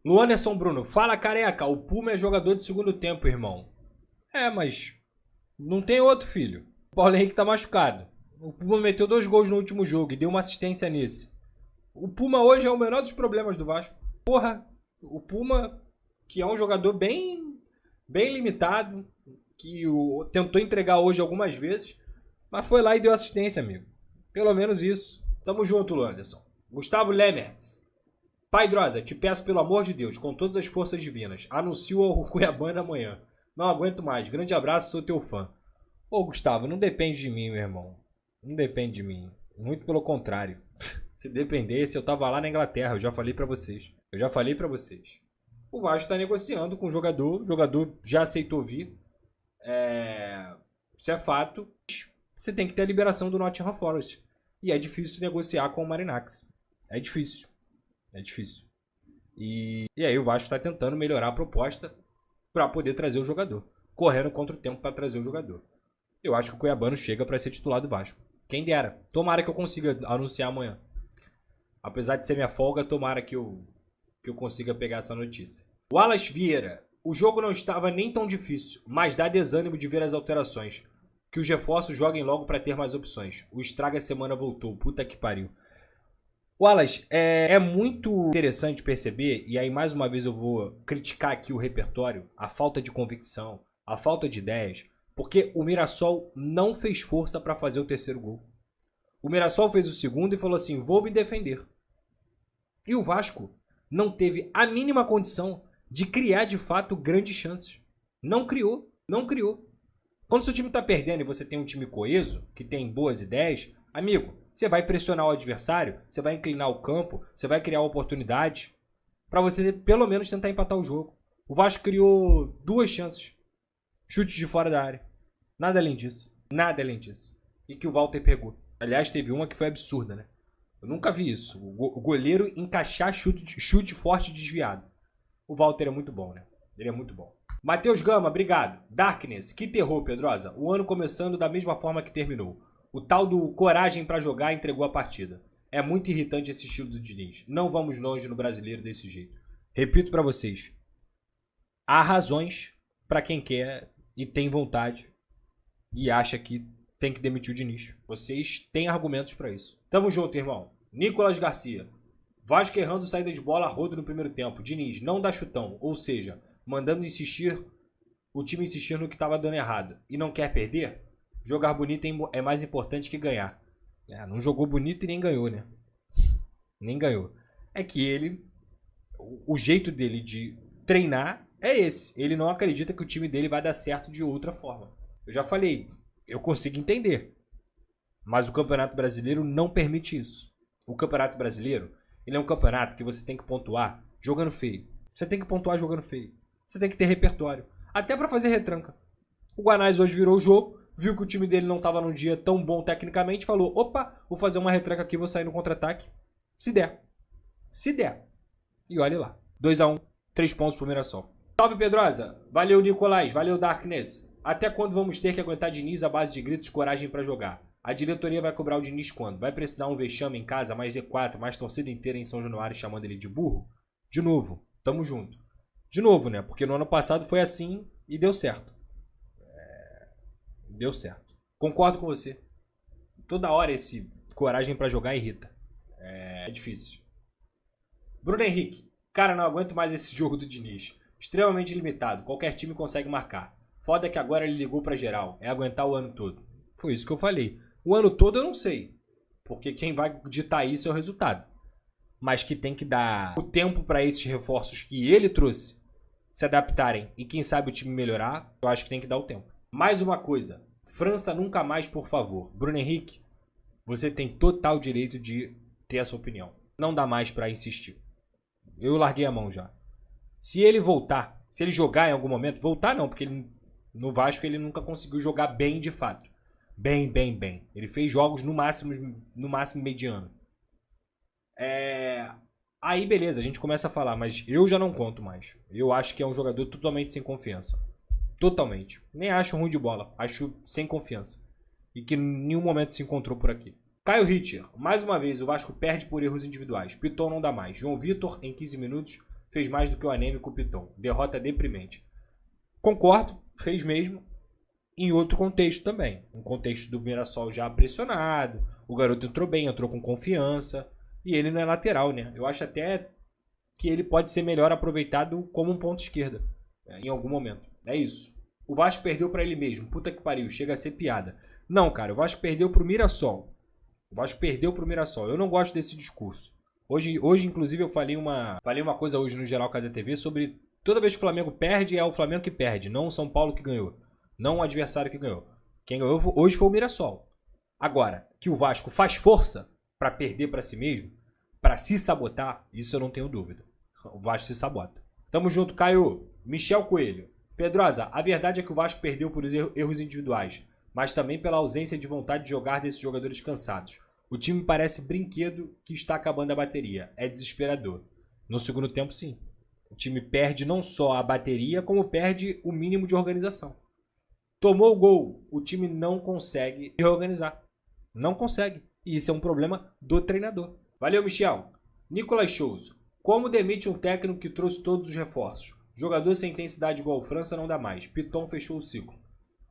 Luanderson Bruno, fala careca, o Puma é jogador de segundo tempo, irmão. É, mas não tem outro, filho. O Paulo Henrique tá machucado. O Puma meteu 2 gols no último jogo e deu uma assistência nesse. O Puma hoje é o menor dos problemas do Vasco. Porra, o Puma, que é um jogador bem limitado, que tentou entregar hoje algumas vezes, mas foi lá e deu assistência, amigo. Pelo menos isso. Tamo junto, Luanderson. Gustavo Lemertz. Pai Drosa, te peço pelo amor de Deus, com todas as forças divinas, anuncio o Cuiabana amanhã. Não aguento mais. Grande abraço, sou teu fã. Ô, Gustavo, não depende de mim, meu irmão. Não depende de mim. Muito pelo contrário. Se dependesse, eu tava lá na Inglaterra. Eu já falei pra vocês. O Vasco tá negociando com o jogador. O jogador já aceitou vir. Isso é fato. Você tem que ter a liberação do Nottingham Forest. E é difícil negociar com o Marinakis. É difícil. E aí o Vasco tá tentando melhorar a proposta para poder trazer o jogador. Correndo contra o tempo para trazer o jogador. Eu acho que o Cuiabano chega para ser titular do Vasco. Quem dera. Tomara que eu consiga anunciar amanhã. Apesar de ser minha folga, tomara que eu consiga pegar essa notícia. Wallace Vieira. O jogo não estava nem tão difícil, mas dá desânimo de ver as alterações. Que os reforços joguem logo para ter mais opções. O estraga semana voltou. Puta que pariu. Wallace, é muito interessante perceber, e aí mais uma vez eu vou criticar aqui o repertório, a falta de convicção, a falta de ideias, porque o Mirassol não fez força para fazer o terceiro gol. O Mirassol fez o segundo e falou assim, vou me defender. E o Vasco não teve a mínima condição de criar de fato grandes chances. Não criou. Quando seu time está perdendo e você tem um time coeso, que tem boas ideias, amigo, você vai pressionar o adversário, você vai inclinar o campo, você vai criar oportunidades para você pelo menos tentar empatar o jogo. O Vasco criou 2 chances. Chutes de fora da área. Nada além disso. E que o Walter pegou. Aliás, teve uma que foi absurda, né? Eu nunca vi isso. O goleiro encaixar chute forte desviado. O Walter é muito bom, né? Ele é muito bom. Matheus Gama, obrigado. Darkness, que terror, Pedrosa. O ano começando da mesma forma que terminou. O tal do coragem pra jogar entregou a partida. É muito irritante esse estilo do Diniz. Não vamos longe no brasileiro desse jeito. Repito pra vocês. Há razões pra quem quer e tem vontade e acha que tem que demitir o Diniz. Vocês têm argumentos pra isso. Tamo junto, irmão. Nicolas Garcia. Vasco errando saída de bola a rodo no primeiro tempo. Diniz não dá chutão. Ou seja, mandando o time insistir no que tava dando errado. E não quer perder? Jogar bonito é mais importante que ganhar. Não jogou bonito e nem ganhou, né? Nem ganhou. É que o jeito dele de treinar é esse. Ele não acredita que o time dele vai dar certo de outra forma. Eu já falei, eu consigo entender. Mas o Campeonato Brasileiro não permite isso. O Campeonato Brasileiro, ele é um campeonato que você tem que pontuar jogando feio. Você tem que pontuar jogando feio. Você tem que ter repertório. Até pra fazer retranca. O Guanais hoje virou o jogo. Viu que o time dele não estava num dia tão bom tecnicamente, falou, opa, vou fazer uma retranca aqui, vou sair no contra-ataque. Se der. E olha lá. 2-1, 3 pontos pro Mirassol. Salve, Pedrosa. Valeu, Nicolás. Valeu, Darkness. Até quando vamos ter que aguentar Diniz à base de gritos coragem pra jogar? A diretoria vai cobrar o Diniz quando? Vai precisar um vexame em casa, mais Z4, mais torcida inteira em São Januário chamando ele de burro? De novo. Tamo junto. De novo, né? Porque no ano passado foi assim e deu certo. Deu certo. Concordo com você. Toda hora esse coragem pra jogar irrita. É difícil. Bruno Henrique. Cara, não aguento mais esse jogo do Diniz. Extremamente limitado. Qualquer time consegue marcar. Foda que agora ele ligou pra geral. É aguentar o ano todo. Foi isso que eu falei. O ano todo eu não sei. Porque quem vai ditar isso é o resultado. Mas que tem que dar o tempo pra esses reforços que ele trouxe se adaptarem. E quem sabe o time melhorar. Eu acho que tem que dar o tempo. Mais uma coisa, França nunca mais, por favor. Bruno Henrique, você tem total direito de ter a sua opinião. Não dá mais pra insistir. Eu larguei a mão já. Se ele voltar, se ele jogar em algum momento, voltar não, porque no Vasco ele nunca conseguiu jogar bem de fato. Bem. Ele fez jogos no máximo mediano. Aí beleza, a gente começa a falar, mas eu já não conto mais. Eu acho que é um jogador totalmente sem confiança. Totalmente. Nem acho ruim de bola. Acho sem confiança. E que em nenhum momento se encontrou por aqui. Caio Ritter. Mais uma vez, o Vasco perde por erros individuais. Piton não dá mais. João Vitor, em 15 minutos, fez mais do que o anêmico Piton. Derrota deprimente. Concordo, fez mesmo. Em outro contexto também. Um contexto do Mirassol já pressionado. O garoto entrou bem, entrou com confiança. E ele não é lateral, né? Eu acho até que ele pode ser melhor aproveitado como um ponto esquerda. Em algum momento. É isso. O Vasco perdeu pra ele mesmo. Puta que pariu. Chega a ser piada. Não, cara. O Vasco perdeu pro Mirassol. O Vasco perdeu pro Mirassol. Eu não gosto desse discurso. Hoje inclusive, eu falei uma coisa hoje no Geral Casa TV sobre toda vez que o Flamengo perde, é o Flamengo que perde. Não o São Paulo que ganhou. Não o adversário que ganhou. Quem ganhou hoje foi o Mirassol. Agora, que o Vasco faz força pra perder pra si mesmo, pra se sabotar, isso eu não tenho dúvida. O Vasco se sabota. Tamo junto, Caio. Michel Coelho. Pedrosa, a verdade é que o Vasco perdeu por erros individuais, mas também pela ausência de vontade de jogar desses jogadores cansados. O time parece brinquedo que está acabando a bateria. É desesperador. No segundo tempo, sim. O time perde não só a bateria, como perde o mínimo de organização. Tomou o gol, o time não consegue reorganizar. Não consegue. E isso é um problema do treinador. Valeu, Michel. Nicolas Souza. Como demite um técnico que trouxe todos os reforços? Jogador sem intensidade igual ao França não dá mais. Piton fechou o ciclo.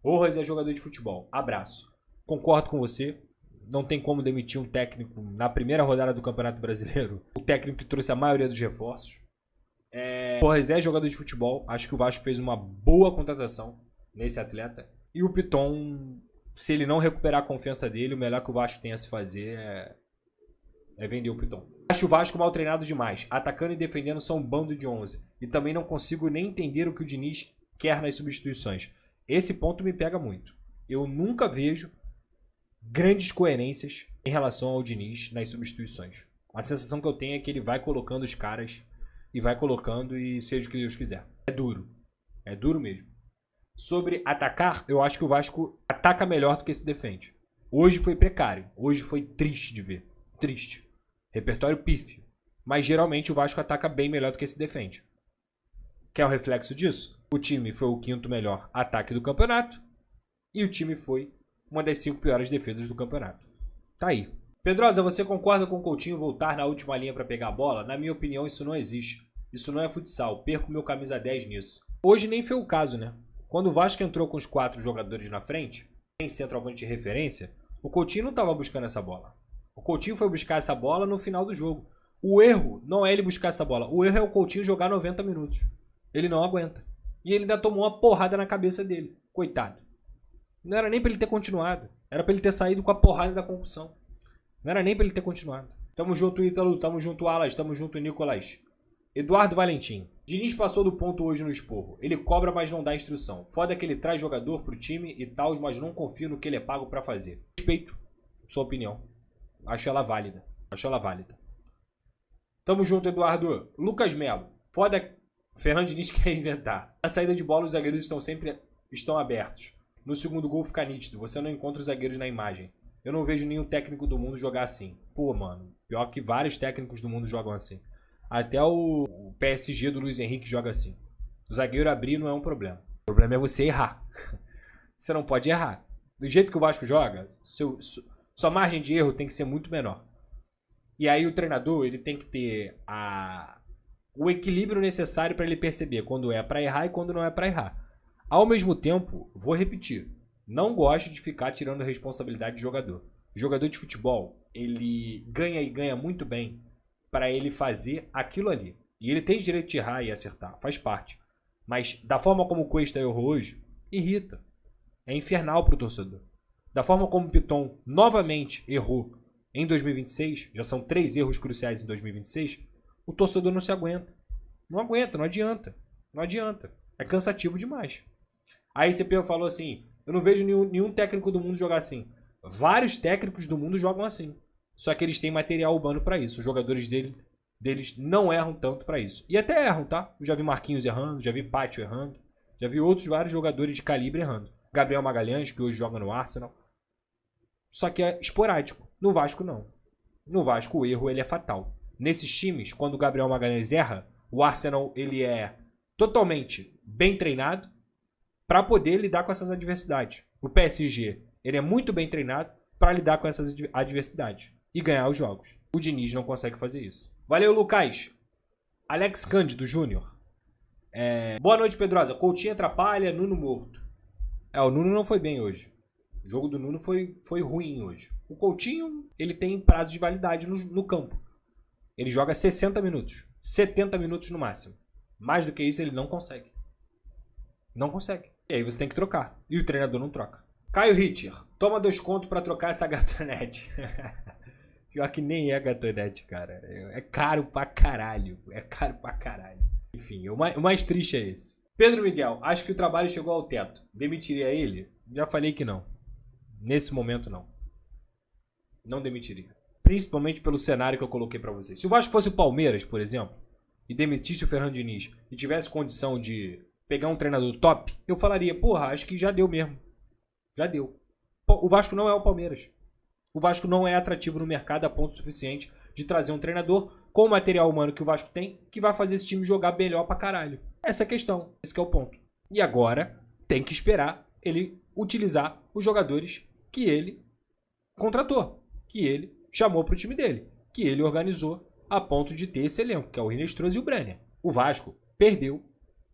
Rojas é jogador de futebol. Abraço. Concordo com você. Não tem como demitir um técnico na primeira rodada do Campeonato Brasileiro. O técnico que trouxe a maioria dos reforços. Rojas é jogador de futebol. Acho que o Vasco fez uma boa contratação nesse atleta. E o Piton, se ele não recuperar a confiança dele, o melhor que o Vasco tem a se fazer é vender o Piton. Acho o Vasco mal treinado demais. Atacando e defendendo são um bando de 11. E também não consigo nem entender o que o Diniz quer nas substituições. Esse ponto me pega muito. Eu nunca vejo grandes coerências em relação ao Diniz nas substituições. A sensação que eu tenho é que ele vai colocando os caras e vai colocando e seja o que Deus quiser. É duro. É duro mesmo. Sobre atacar, eu acho que o Vasco ataca melhor do que se defende. Hoje foi precário. Hoje foi triste de ver. Triste. Repertório pífio. Mas geralmente o Vasco ataca bem melhor do que se defende. Quer o reflexo disso? O time foi o 5º melhor ataque do campeonato. E o time foi uma das 5 piores defesas do campeonato. Tá aí. Pedrosa, você concorda com o Coutinho voltar na última linha para pegar a bola? Na minha opinião, isso não existe. Isso não é futsal. Perco meu camisa 10 nisso. Hoje nem foi o caso, né? Quando o Vasco entrou com os 4 jogadores na frente, sem centroavante de referência, o Coutinho não estava buscando essa bola. O Coutinho foi buscar essa bola no final do jogo. O erro não é ele buscar essa bola. O erro é o Coutinho jogar 90 minutos. Ele não aguenta. E ele ainda tomou uma porrada na cabeça dele. Coitado. Não era nem pra ele ter continuado. Era pra ele ter saído com a porrada da concussão. Não era nem pra ele ter continuado. Tamo junto, Ítalo. Tamo junto, Alas. Tamo junto, Nicolas. Eduardo Valentim. Diniz passou do ponto hoje no esporro. Ele cobra, mas não dá instrução. Foda que ele traz jogador pro time e tal, mas não confio no que ele é pago pra fazer. Respeito sua opinião. Acho ela válida. Tamo junto, Eduardo. Lucas Melo. Foda. Fernando Diniz quer inventar. Na saída de bola, os zagueiros estão abertos. No segundo gol fica nítido. Você não encontra os zagueiros na imagem. Eu não vejo nenhum técnico do mundo jogar assim. Pô, mano. Pior que vários técnicos do mundo jogam assim. Até o PSG do Luiz Henrique joga assim. O zagueiro abrir não é um problema. O problema é você errar. Você não pode errar. Do jeito que o Vasco joga, sua margem de erro tem que ser muito menor. E aí o treinador ele tem que ter o equilíbrio necessário para ele perceber quando é para errar e quando não é para errar. Ao mesmo tempo, vou repetir, não gosto de ficar tirando a responsabilidade de jogador. O jogador de futebol, ele ganha e ganha muito bem para ele fazer aquilo ali. E ele tem direito de errar e acertar, faz parte. Mas da forma como o Cuesta errou hoje, irrita. É infernal pro torcedor. Da forma como o Piton novamente errou em 2026, já são 3 erros cruciais em 2026, o torcedor não se aguenta. Não aguenta, não adianta. Não adianta. É cansativo demais. Aí você falou assim, eu não vejo nenhum técnico do mundo jogar assim. Vários técnicos do mundo jogam assim. Só que eles têm material urbano para isso. Os jogadores deles não erram tanto para isso. E até erram, tá? Eu já vi Marquinhos errando, já vi Pátio errando, já vi outros vários jogadores de calibre errando. Gabriel Magalhães, que hoje joga no Arsenal. Só que é esporádico. No Vasco, não. No Vasco, o erro ele é fatal. Nesses times, quando o Gabriel Magalhães erra, o Arsenal ele é totalmente bem treinado para poder lidar com essas adversidades. O PSG ele é muito bem treinado para lidar com essas adversidades e ganhar os jogos. O Diniz não consegue fazer isso. Valeu, Lucas. Alex Cândido Júnior. Boa noite, Pedrosa. Coutinho atrapalha, Nuno morto. O Nuno não foi bem hoje. O jogo do Nuno foi ruim hoje. O Coutinho, ele tem prazo de validade no campo. Ele joga 60 minutos. 70 minutos no máximo. Mais do que isso, ele não consegue. Não consegue. E aí você tem que trocar. E o treinador não troca. Caio Ritter. Toma 2 contos pra trocar essa gatonete. Pior que nem é gatonete, cara. É caro pra caralho. É caro pra caralho. Enfim, o mais triste é esse. Pedro Miguel. Acho que o trabalho chegou ao teto. Demitiria ele? Já falei que não. Nesse momento, não. Não demitiria. Principalmente pelo cenário que eu coloquei pra vocês. Se o Vasco fosse o Palmeiras, por exemplo, e demitisse o Fernando Diniz e tivesse condição de pegar um treinador top, eu falaria, porra, acho que já deu mesmo. Já deu. O Vasco não é o Palmeiras. O Vasco não é atrativo no mercado a ponto suficiente de trazer um treinador com o material humano que o Vasco tem, que vai fazer esse time jogar melhor pra caralho. Essa é a questão. Esse que é o ponto. E agora tem que esperar ele utilizar os jogadores que ele contratou, que ele chamou pro time dele, que ele organizou a ponto de ter esse elenco, que é o Rinestrosa e o Brenner. O Vasco perdeu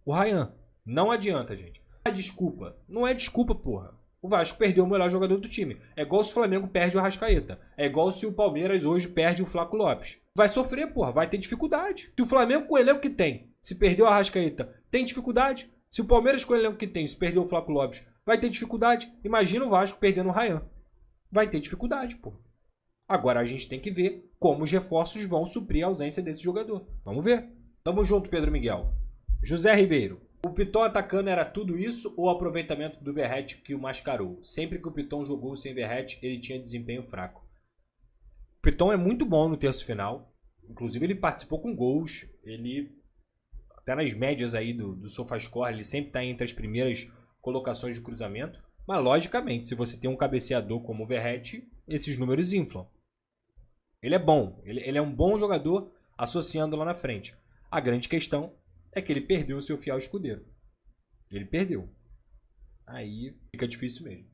o Ryan. Não adianta, gente. A desculpa não é desculpa, porra. O Vasco perdeu o melhor jogador do time. É igual se o Flamengo perde o Arrascaeta. É igual se o Palmeiras hoje perde o Flaco Lopes. Vai sofrer, porra. Vai ter dificuldade. Se o Flamengo com o elenco que tem, se perdeu o Arrascaeta, tem dificuldade. Se o Palmeiras com o elenco que tem, se perdeu o Flaco Lopes, vai ter dificuldade. Imagina o Vasco perdendo o Ryan. Vai ter dificuldade, porra. Agora a gente tem que ver como os reforços vão suprir a ausência desse jogador. Vamos ver. Tamo junto, Pedro Miguel. José Ribeiro. O Piton atacando era tudo isso ou o aproveitamento do Verratti que o mascarou? Sempre que o Piton jogou sem Verratti, ele tinha desempenho fraco. O Piton é muito bom no terço final. Inclusive ele participou com gols. Ele, até nas médias aí do SofaScore, ele sempre está entre as primeiras colocações de cruzamento. Mas logicamente, se você tem um cabeceador como o Verratti, esses números inflam. Ele é bom. Ele é um bom jogador associando lá na frente. A grande questão é que ele perdeu o seu fiel escudeiro. Ele perdeu. Aí fica difícil mesmo.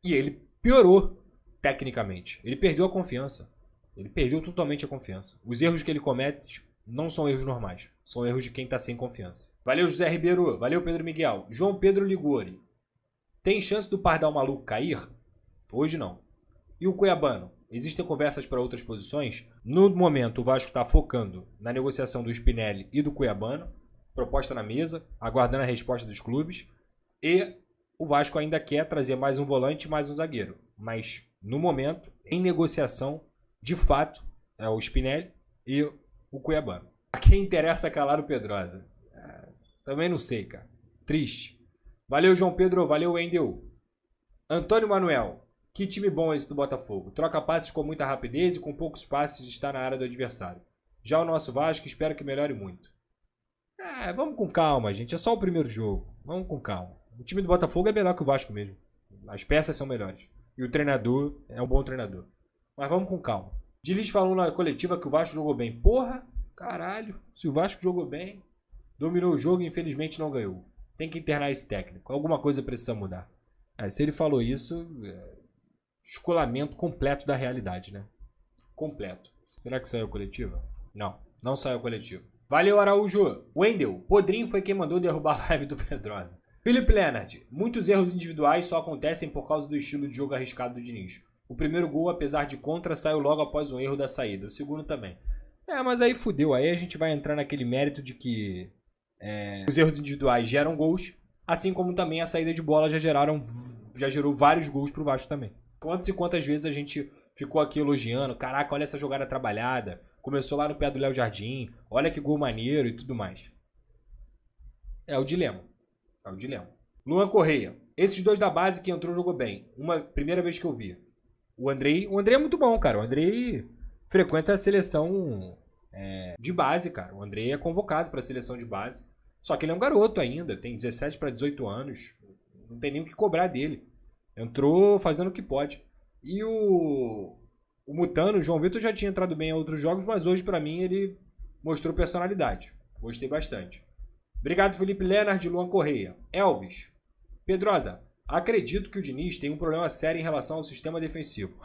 E ele piorou tecnicamente. Ele perdeu a confiança. Ele perdeu totalmente a confiança. Os erros que ele comete não são erros normais. São erros de quem está sem confiança. Valeu, José Ribeiro. Valeu, Pedro Miguel. João Pedro Ligori. Tem chance do Pardal Maluco cair? Hoje não. E o Cuiabano? Existem conversas para outras posições? No momento, o Vasco está focando na negociação do Spinelli e do Cuiabano. Proposta na mesa, aguardando a resposta dos clubes. E o Vasco ainda quer trazer mais um volante e mais um zagueiro. Mas, no momento, em negociação, de fato, é o Spinelli e o Cuiabano. A quem interessa calar o Pedrosa? Também não sei, cara. Triste. Valeu, João Pedro. Valeu, Wendel. Antônio Manuel. Que time bom esse do Botafogo. Troca passes com muita rapidez e com poucos passes está na área do adversário. Já o nosso Vasco, espero que melhore muito. Vamos com calma, gente. É só o primeiro jogo. Vamos com calma. O time do Botafogo é melhor que o Vasco mesmo. As peças são melhores. E o treinador é um bom treinador. Mas vamos com calma. Diniz falou na coletiva que o Vasco jogou bem. Porra, caralho. Se o Vasco jogou bem, dominou o jogo e infelizmente não ganhou. Tem que internar esse técnico. Alguma coisa precisa mudar. Se ele falou isso... Escolamento completo da realidade, né? Completo. Será que saiu a coletiva? Não, não saiu a coletiva. Valeu, Araújo. Wendel, Podrinho foi quem mandou derrubar a live do Pedrosa. Felipe Leonard, muitos erros individuais só acontecem por causa do estilo de jogo arriscado do Diniz. O primeiro gol, apesar de contra, saiu logo após um erro da saída. O segundo também. Mas aí fudeu. Aí a gente vai entrar naquele mérito de que os erros individuais geram gols, assim como também a saída de bola já gerou vários gols pro Vasco também. Quantas e quantas vezes a gente ficou aqui elogiando, caraca, olha essa jogada trabalhada, começou lá no pé do Léo Jardim, olha que gol maneiro e tudo mais. É o dilema. É o dilema. Luan Correia. Esses dois da base que entrou jogou bem. Primeira vez que eu vi. O Andrei é muito bom, cara. O Andrei frequenta a seleção de base, cara. O Andrei é convocado para a seleção de base. Só que ele é um garoto ainda, tem 17 para 18 anos. Não tem nem o que cobrar dele. Entrou fazendo o que pode. E o Mutano, o João Vitor, já tinha entrado bem em outros jogos, mas hoje, pra mim, ele mostrou personalidade. Gostei bastante. Obrigado, Felipe Leonard, Luan Correia. Elvis. Pedrosa, acredito que o Diniz tem um problema sério em relação ao sistema defensivo.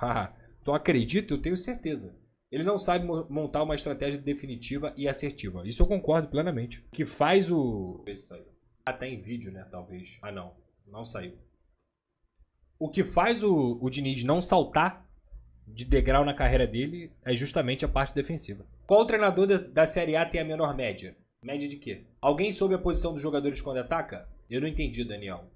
Então acredito, eu tenho certeza. Ele não sabe montar uma estratégia definitiva e assertiva. Isso eu concordo plenamente. O que faz o... Ah, tá em vídeo, né? Talvez. Ah, não. Não saiu. O que faz o Diniz não saltar de degrau na carreira dele é justamente a parte defensiva. Qual treinador da Série A tem a menor média? Média de quê? Alguém soube a posição dos jogadores quando ataca? Eu não entendi, Daniel.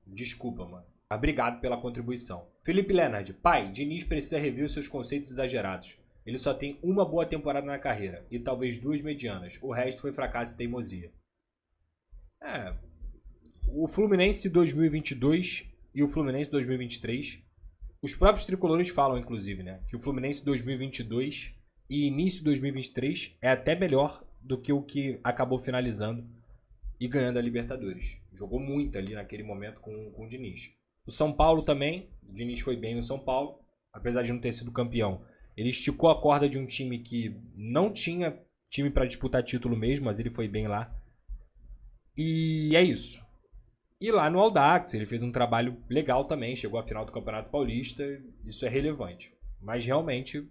Desculpa, mano. Obrigado pela contribuição. Felipe Leonard. Pai, Diniz precisa rever os seus conceitos exagerados. Ele só tem uma boa temporada na carreira e talvez 2 medianas. O resto foi fracasso e teimosia. O Fluminense 2022 e o Fluminense 2023, os próprios tricolores falam, inclusive, né, que o Fluminense 2022 e início de 2023 é até melhor do que o que acabou finalizando e ganhando a Libertadores. Jogou muito ali naquele momento com o Diniz. O São Paulo também, o Diniz foi bem no São Paulo, apesar de não ter sido campeão. Ele esticou a corda de um time que não tinha time para disputar título mesmo, mas ele foi bem lá. E é isso. E lá no Audax, ele fez um trabalho legal também, chegou à final do Campeonato Paulista, isso é relevante. Mas realmente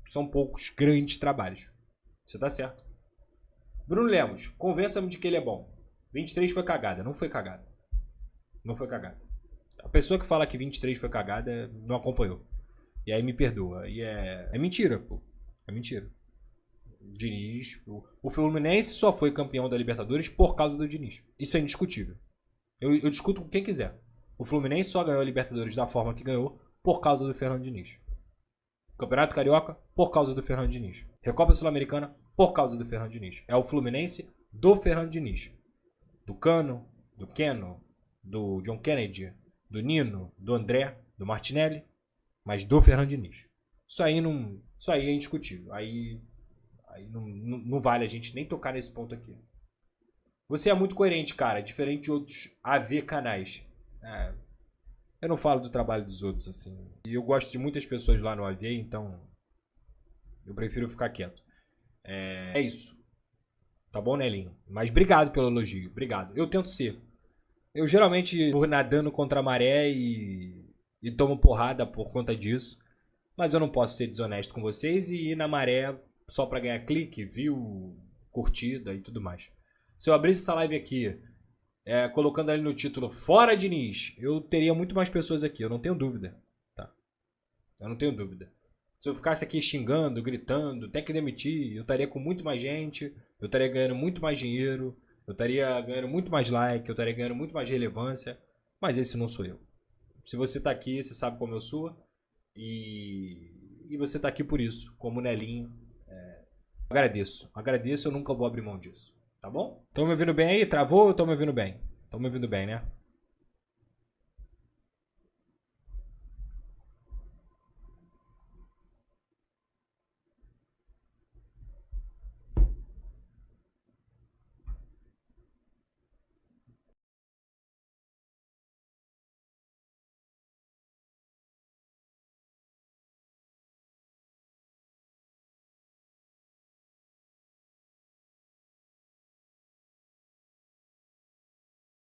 são poucos grandes trabalhos. Você tá certo. Bruno Lemos, convença-me de que ele é bom. 23 foi cagada, não foi cagada. Não foi cagada. A pessoa que fala que 23 foi cagada não acompanhou. E aí me perdoa. E é mentira, pô. É mentira. Diniz. O Fluminense só foi campeão da Libertadores por causa do Diniz. Isso é indiscutível. Eu discuto com quem quiser. O Fluminense só ganhou a Libertadores da forma que ganhou por causa do Fernando Diniz. Campeonato Carioca por causa do Fernando Diniz. Recopa Sul-Americana por causa do Fernando Diniz. É o Fluminense do Fernando Diniz. Do Cano, do Keno, do John Kennedy, do Nino, do André, do Martinelli, mas do Fernando Diniz. Isso aí é indiscutível. Aí não vale a gente nem tocar nesse ponto aqui. Você é muito coerente, cara, diferente de outros AV canais. Eu não falo do trabalho dos outros, assim. E eu gosto de muitas pessoas lá no AV, então eu prefiro ficar quieto. É isso. Tá bom, Nelinho? Mas obrigado pelo elogio, obrigado. Eu tento ser. Eu geralmente vou nadando contra a maré e tomo porrada por conta disso. Mas eu não posso ser desonesto com vocês e ir na maré só pra ganhar clique, view, curtida e tudo mais. Se eu abrisse essa live aqui, colocando ali no título Fora Diniz, eu teria muito mais pessoas aqui, eu não tenho dúvida. Tá? Eu não tenho dúvida. Se eu ficasse aqui xingando, gritando, tem que demitir, eu estaria com muito mais gente, eu estaria ganhando muito mais dinheiro, eu estaria ganhando muito mais like, eu estaria ganhando muito mais relevância, mas esse não sou eu. Se você tá aqui, você sabe como eu sou, e você tá aqui por isso, como Nelinho. Agradeço, eu nunca vou abrir mão disso. Tá bom? Estão me ouvindo bem aí? Travou ou estão me ouvindo bem? Estão me ouvindo bem, né?